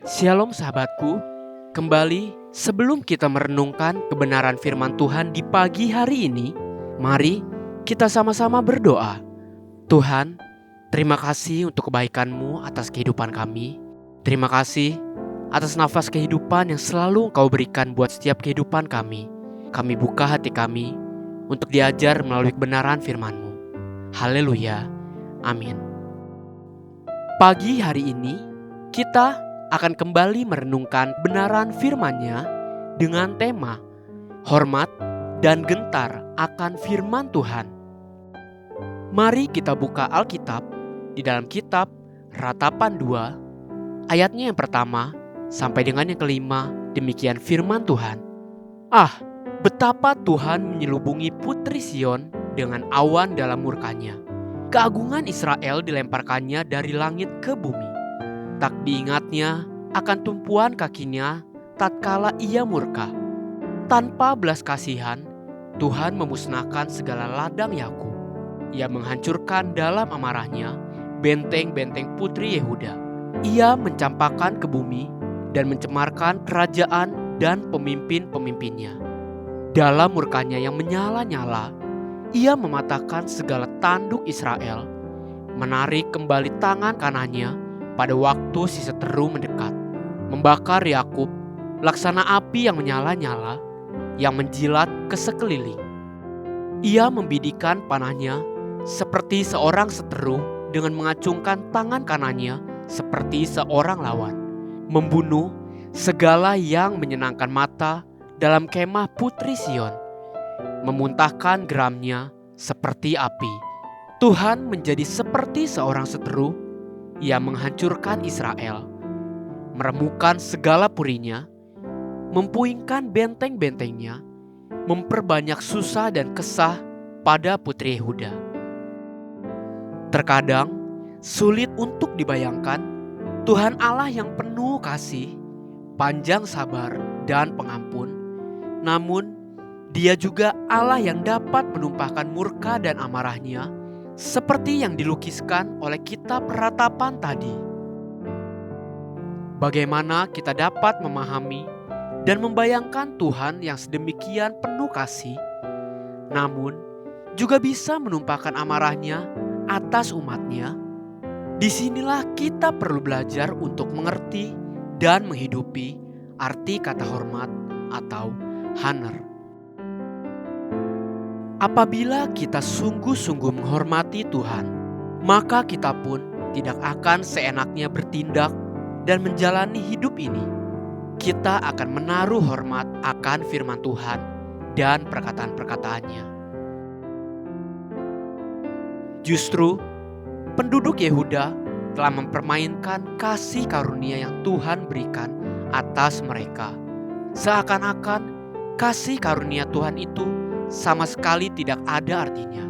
Shalom sahabatku, kembali sebelum kita merenungkan kebenaran firman Tuhan di pagi hari ini, mari kita sama-sama berdoa. Tuhan, terima kasih untuk kebaikan-Mu atas kehidupan kami. Terima kasih atas nafas kehidupan yang selalu Engkau berikan buat setiap kehidupan kami. Kami buka hati kami untuk diajar melalui kebenaran firman-Mu. Haleluya, amin. Pagi hari ini, kita akan kembali merenungkan kebenaran firman-Nya dengan tema hormat dan gentar akan firman Tuhan. Mari kita buka Alkitab di dalam kitab Ratapan 2, ayatnya yang pertama sampai dengan yang kelima. Demikian firman Tuhan. Betapa Tuhan menyelubungi putri Sion dengan awan dalam murkanya. Keagungan Israel dilemparkannya dari langit ke bumi. Tak diingatnya akan tumpuan kakinya tatkala ia murka. Tanpa belas kasihan, Tuhan memusnahkan segala ladang Yakub. Ia menghancurkan dalam amarahnya benteng-benteng putri Yehuda. Ia mencampakkan ke bumi dan mencemarkan kerajaan dan pemimpin-pemimpinnya. Dalam murkanya yang menyala-nyala, ia mematahkan segala tanduk Israel, menarik kembali tangan kanannya pada waktu si seteru mendekat, membakar Yakub laksana api yang menyala-nyala, yang menjilat ke sekeliling. Ia membidikan panahnya seperti seorang seteru dengan mengacungkan tangan kanannya seperti seorang lawan, membunuh segala yang menyenangkan mata dalam kemah putri Sion, memuntahkan geramnya seperti api. Tuhan menjadi seperti seorang seteru. Ia menghancurkan Israel, meremukkan segala purinya, mempuingkan benteng-bentengnya, memperbanyak susah dan kesah pada putri Yehuda. Terkadang sulit untuk dibayangkan Tuhan Allah yang penuh kasih, panjang sabar dan pengampun. Namun Dia juga Allah yang dapat menumpahkan murka dan amarahnya seperti yang dilukiskan oleh kitab Ratapan tadi. Bagaimana kita dapat memahami dan membayangkan Tuhan yang sedemikian penuh kasih, namun juga bisa menumpahkan amarahnya atas umatnya? Disinilah kita perlu belajar untuk mengerti dan menghidupi arti kata hormat atau honor. Apabila kita sungguh-sungguh menghormati Tuhan, maka kita pun tidak akan seenaknya bertindak dan menjalani hidup ini. Kita akan menaruh hormat akan firman Tuhan dan perkataan-perkataannya. Justru, penduduk Yehuda telah mempermainkan kasih karunia yang Tuhan berikan atas mereka. Seakan-akan kasih karunia Tuhan itu sama sekali tidak ada artinya.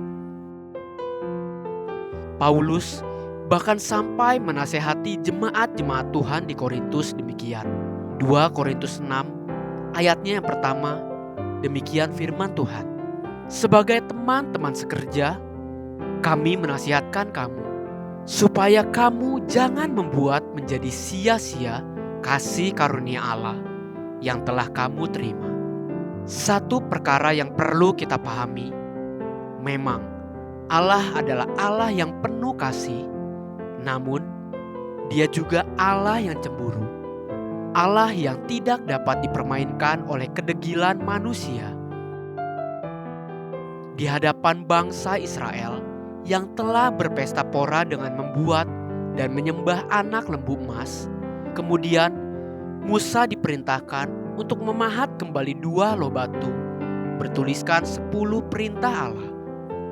Paulus bahkan sampai menasehati jemaat-jemaat Tuhan di Korintus demikian. 2 Korintus 6 ayatnya yang pertama, demikian firman Tuhan. Sebagai teman-teman sekerja, kami menasihatkan kamu, supaya kamu jangan membuat menjadi sia-sia kasih karunia Allah yang telah kamu terima. Satu perkara yang perlu kita pahami, memang Allah adalah Allah yang penuh kasih, namun Dia juga Allah yang cemburu, Allah yang tidak dapat dipermainkan oleh kedegilan manusia. Di hadapan bangsa Israel yang telah berpesta pora dengan membuat dan menyembah anak lembu emas, kemudian Musa diperintahkan untuk memahat kembali 2 loh batu, bertuliskan 10 perintah Allah.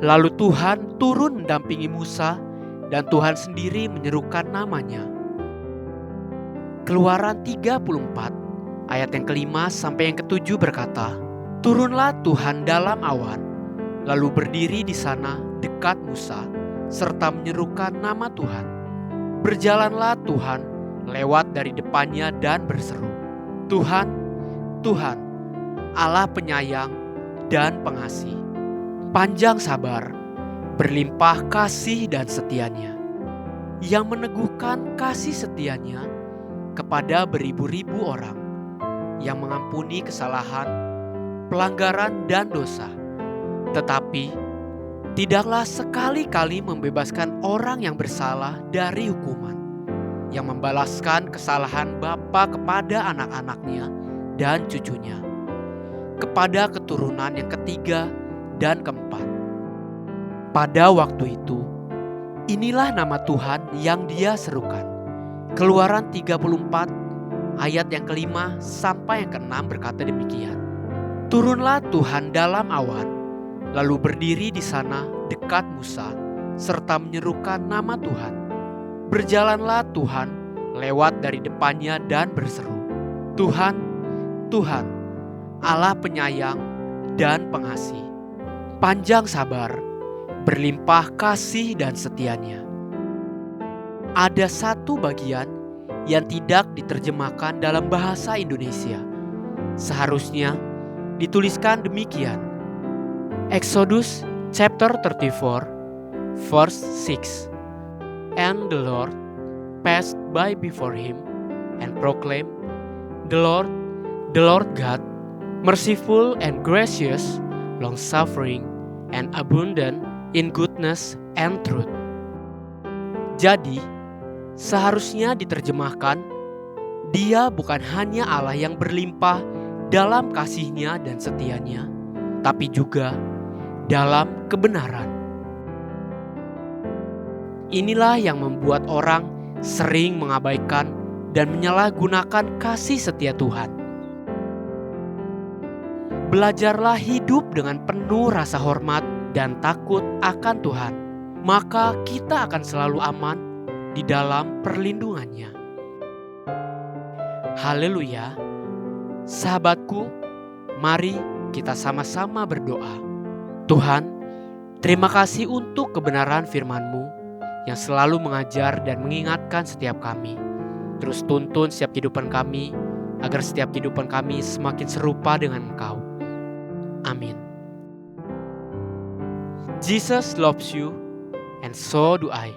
Lalu Tuhan turun mendampingi Musa dan Tuhan sendiri menyerukan namanya. Keluaran 34 ayat yang kelima sampai yang ketujuh berkata, turunlah Tuhan dalam awan, lalu berdiri di sana dekat Musa, serta menyerukan nama Tuhan. Berjalanlah Tuhan lewat dari depannya dan berseru, Tuhan, Tuhan, Allah penyayang dan pengasih, panjang sabar, berlimpah kasih dan setianya, yang meneguhkan kasih setianya kepada beribu-ribu orang, yang mengampuni kesalahan, pelanggaran, dan dosa. Tetapi tidaklah sekali-kali membebaskan orang yang bersalah dari hukuman, yang membalaskan kesalahan bapa kepada anak-anaknya dan cucunya, kepada keturunan yang ketiga dan keempat. Pada waktu itu, inilah nama Tuhan yang Dia serukan. Keluaran 34 ayat yang kelima sampai yang keenam berkata demikian. Turunlah Tuhan dalam awan, lalu berdiri di sana dekat Musa, serta menyerukan nama Tuhan. Berjalanlah Tuhan lewat dari depannya dan berseru, Tuhan, Tuhan, Allah penyayang dan pengasih, panjang sabar, berlimpah kasih dan setianya. Ada satu bagian yang tidak diterjemahkan dalam bahasa Indonesia. Seharusnya dituliskan demikian. Exodus chapter 34 verse 6. And the Lord passed by before him and proclaimed, the Lord God, merciful and gracious, long-suffering and abundant in goodness and truth. Jadi, seharusnya diterjemahkan, Dia bukan hanya Allah yang berlimpah dalam kasih-Nya dan setia-Nya, tapi juga dalam kebenaran. Inilah yang membuat orang sering mengabaikan dan menyalahgunakan kasih setia Tuhan. Belajarlah hidup dengan penuh rasa hormat dan takut akan Tuhan, maka kita akan selalu aman di dalam perlindungannya. Haleluya. Sahabatku, mari kita sama-sama berdoa. Tuhan, terima kasih untuk kebenaran firman-Mu yang selalu mengajar dan mengingatkan setiap kami. Terus tuntun setiap kehidupan kami, agar setiap kehidupan kami semakin serupa dengan Engkau. Amin. Jesus loves you, and so do I.